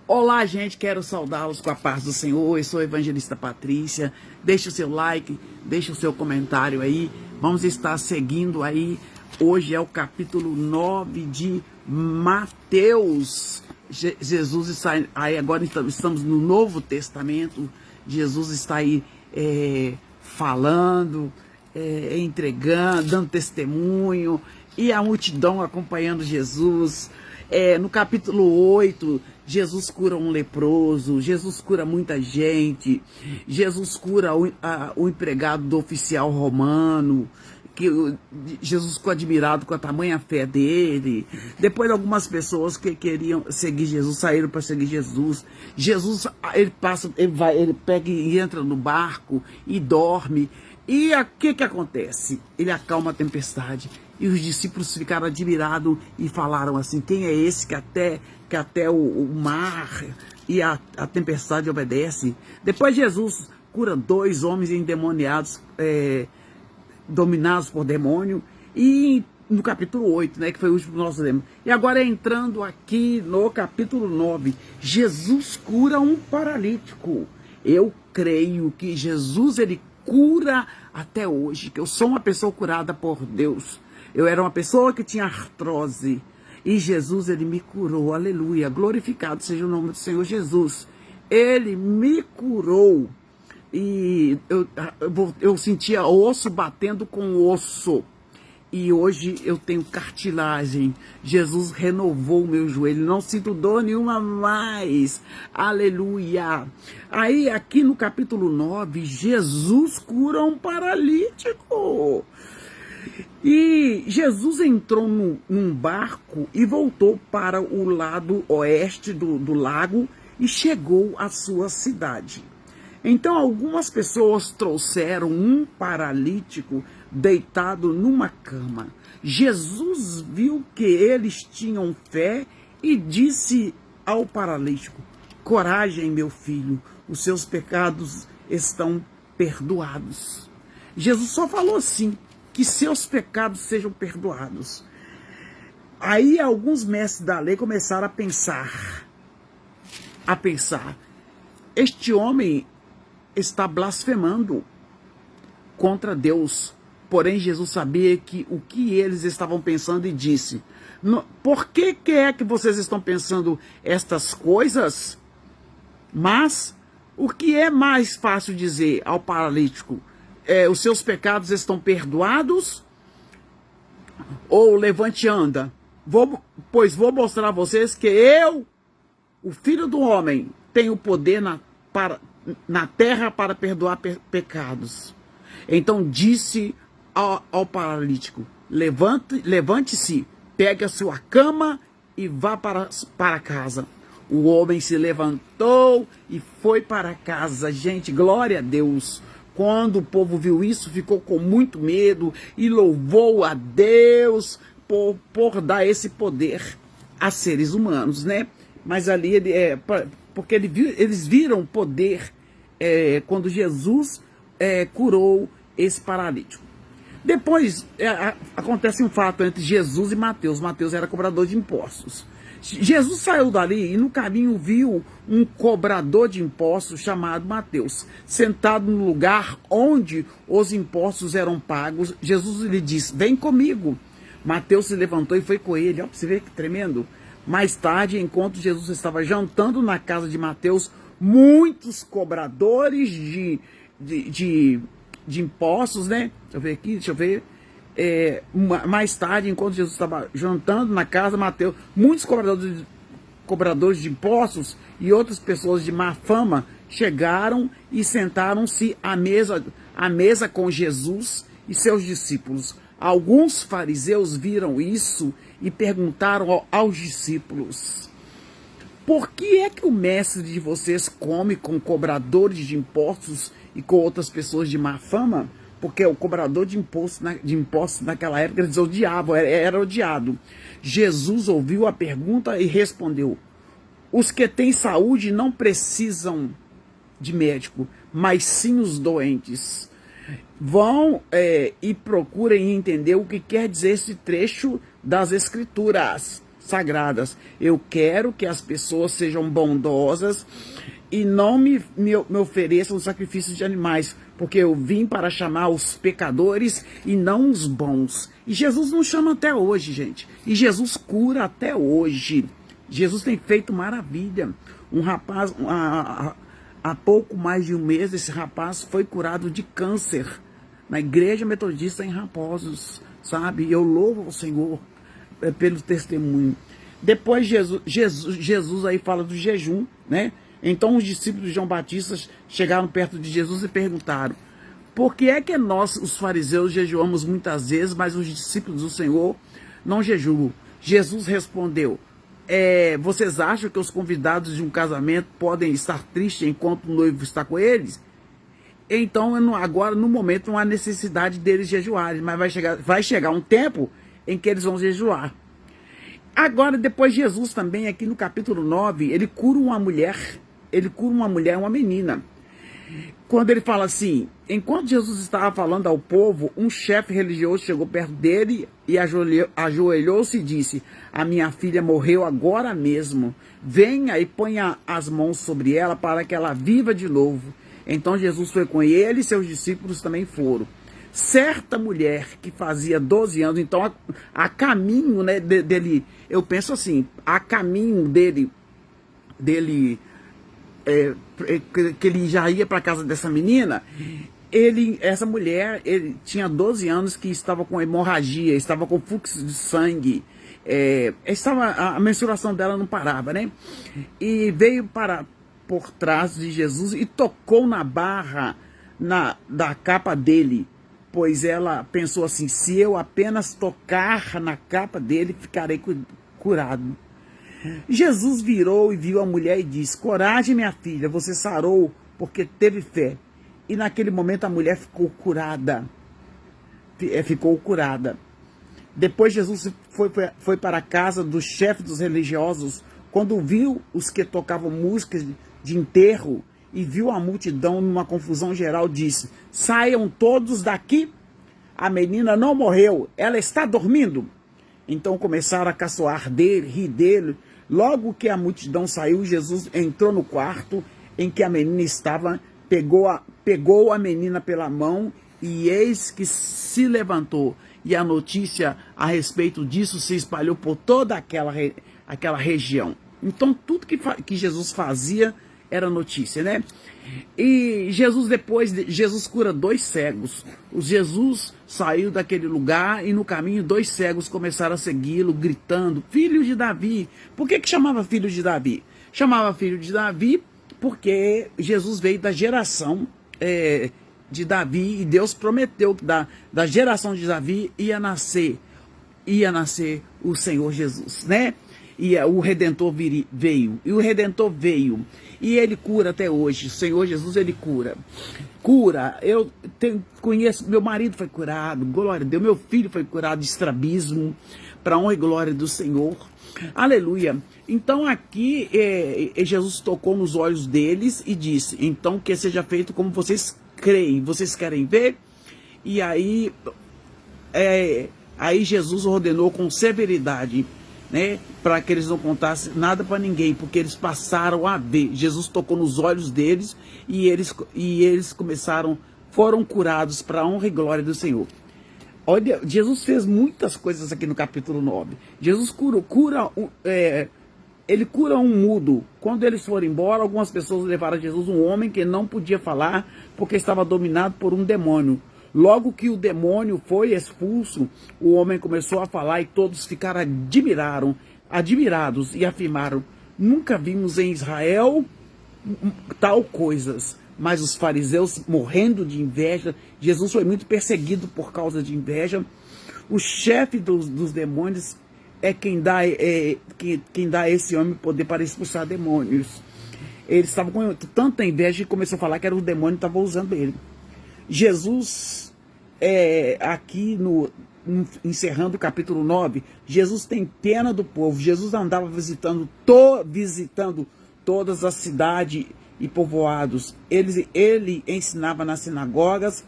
Olá, gente, quero saudá-los com a paz do Senhor. Eu sou a evangelista Patrícia. Deixe o seu like, deixe o seu comentário aí. Vamos estar seguindo aí. Hoje é o capítulo 9 de Mateus. Jesus está aí, agora estamos no Novo Testamento. Jesus está aí falando, entregando, dando testemunho, e a multidão acompanhando Jesus. No capítulo 8, Jesus cura um leproso, Jesus cura muita gente, Jesus cura o empregado do oficial romano, que Jesus ficou admirado com a tamanha fé dele. Depois algumas pessoas que queriam seguir Jesus, saíram para seguir Jesus. Jesus, ele pega e entra no barco e dorme. E o que acontece? Ele acalma a tempestade. E os discípulos ficaram admirados e falaram assim: quem é esse que até o mar e a tempestade obedece? Depois Jesus cura 2 homens endemoniados, dominados por demônio. E no capítulo 8, que foi o último que nós lemos. E agora entrando aqui no capítulo 9, Jesus cura um paralítico. Eu creio que Jesus, ele cura até hoje, que eu sou uma pessoa curada por Deus. Eu era uma pessoa que tinha artrose e Jesus, ele me curou, aleluia, glorificado seja o nome do Senhor Jesus. Ele me curou e eu sentia osso batendo com osso. E hoje eu tenho cartilagem. Jesus renovou o meu joelho. Não sinto dor nenhuma mais. Aleluia. Aí aqui no capítulo 9, Jesus cura um paralítico. E Jesus entrou num barco e voltou para o lado oeste do lago e chegou à sua cidade. Então algumas pessoas trouxeram um paralítico deitado numa cama. Jesus viu que eles tinham fé e disse ao paralítico: coragem, meu filho, os seus pecados estão perdoados. Jesus só falou assim, que seus pecados sejam perdoados. Aí alguns mestres da lei começaram a pensar, este homem está blasfemando contra Deus. Porém, Jesus sabia o que eles estavam pensando e disse: por que é que vocês estão pensando estas coisas? Mas o que é mais fácil dizer ao paralítico? Os seus pecados estão perdoados? Ou levante e anda? Pois vou mostrar a vocês que eu, o Filho do Homem, tenho poder na terra para perdoar pecados. Então disse ao paralítico: levante-se, pegue a sua cama e vá para casa. O homem se levantou e foi para casa. Gente, glória a Deus. Quando o povo viu isso, ficou com muito medo e louvou a Deus por dar esse poder a seres humanos, Mas ali, porque eles viram poder quando Jesus curou esse paralítico. Depois acontece um fato entre Jesus e Mateus. Mateus era cobrador de impostos. Jesus saiu dali e no caminho viu um cobrador de impostos chamado Mateus, sentado no lugar onde os impostos eram pagos. Jesus lhe disse: vem comigo. Mateus se levantou e foi com ele. Ó, você vê que tremendo. Mais tarde, enquanto Jesus estava jantando na casa de Mateus, muitos cobradores de impostos, Deixa eu ver aqui, mais tarde, enquanto Jesus estava jantando na casa de Mateus, muitos cobradores de impostos e outras pessoas de má fama chegaram e sentaram-se à mesa com Jesus e seus discípulos. Alguns fariseus viram isso e perguntaram aos discípulos: por que é que o mestre de vocês come com cobradores de impostos e com outras pessoas de má fama? Porque o cobrador de impostos naquela época, eles odiavam, era odiado. Jesus ouviu a pergunta e respondeu: os que têm saúde não precisam de médico, mas sim os doentes. Vão e procurem entender o que quer dizer esse trecho das Escrituras. sagradas. Eu quero que as pessoas sejam bondosas e não me ofereçam sacrifícios de animais, porque eu vim para chamar os pecadores e não os bons. E Jesus não chama até hoje, gente. E Jesus cura até hoje. Jesus tem feito maravilha. Um rapaz, há pouco mais de um mês, esse rapaz foi curado de câncer na Igreja Metodista em Raposos, sabe? E eu louvo ao Senhor pelo testemunho. Depois Jesus aí fala do jejum, né? Então os discípulos de João Batista chegaram perto de Jesus e perguntaram: por que é que nós, os fariseus, jejuamos muitas vezes, mas os discípulos do Senhor não jejuam? Jesus respondeu: vocês acham que os convidados de um casamento podem estar tristes enquanto o noivo está com eles? Então agora no momento não há necessidade deles jejuarem, mas vai chegar um tempo em que eles vão jejuar. Agora, depois Jesus também, aqui no capítulo 9, ele cura uma mulher, uma menina. Quando ele fala assim: enquanto Jesus estava falando ao povo, um chefe religioso chegou perto dele e ajoelhou-se e disse: a minha filha morreu agora mesmo, venha e ponha as mãos sobre ela para que ela viva de novo. Então Jesus foi com ele e seus discípulos também foram. Certa mulher que fazia 12 anos, então a caminho, né, dele, eu penso assim, a caminho dele que ele já ia para a casa dessa menina, essa mulher, ele tinha 12 anos que estava com hemorragia, estava com fluxo de sangue, a mensuração dela não parava, né? E veio por trás de Jesus e tocou na barra da capa dele, pois ela pensou assim: se eu apenas tocar na capa dele, ficarei curado. Jesus virou e viu a mulher e disse: coragem, minha filha, você sarou porque teve fé. E naquele momento a mulher ficou curada. Depois Jesus foi para a casa do chefe dos religiosos. Quando viu os que tocavam músicas de enterro e viu a multidão numa confusão geral, disse: saiam todos daqui, a menina não morreu, ela está dormindo. Então começaram a caçoar dele, rir dele. Logo que a multidão saiu, Jesus entrou no quarto em que a menina estava, pegou a menina pela mão e eis que se levantou. E a notícia a respeito disso se espalhou por toda aquela região. Então tudo que Jesus fazia era notícia, né? E Jesus cura 2 cegos. Jesus saiu daquele lugar e no caminho 2 cegos começaram a segui-lo, gritando: filho de Davi. Por que chamava filho de Davi? Chamava filho de Davi porque Jesus veio da geração de Davi, e Deus prometeu que da geração de Davi ia nascer o Senhor Jesus, né? E o Redentor veio. E o Redentor veio. E ele cura até hoje. O Senhor Jesus, ele cura. Cura. Eu conheço, meu marido foi curado, glória a Deus. Meu filho foi curado de estrabismo, para honra e glória do Senhor. Aleluia. Então aqui Jesus tocou nos olhos deles e disse: então que seja feito como vocês creem. Vocês querem ver? E aí Jesus ordenou com severidade, né, para que eles não contassem nada para ninguém, porque eles passaram a ver. Jesus tocou nos olhos deles e eles foram curados para a honra e glória do Senhor. Olha, Jesus fez muitas coisas aqui no capítulo 9. Jesus ele cura um mudo. Quando eles foram embora, algumas pessoas levaram a Jesus um homem que não podia falar porque estava dominado por um demônio. Logo que o demônio foi expulso, o homem começou a falar e todos ficaram admirados e afirmaram: nunca vimos em Israel tal coisas. Mas os fariseus, morrendo de inveja, Jesus foi muito perseguido por causa de inveja. O chefe dos demônios é quem dá a esse homem poder para expulsar demônios. Ele estava com tanta inveja que começou a falar que era o demônio que estava usando ele. Jesus, aqui encerrando o capítulo 9, Jesus tem pena do povo. Jesus andava visitando todas as cidades e povoados. Ele ensinava nas sinagogas,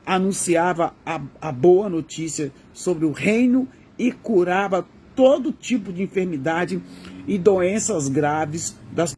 anunciava a boa notícia sobre o reino e curava todo tipo de enfermidade e doenças graves das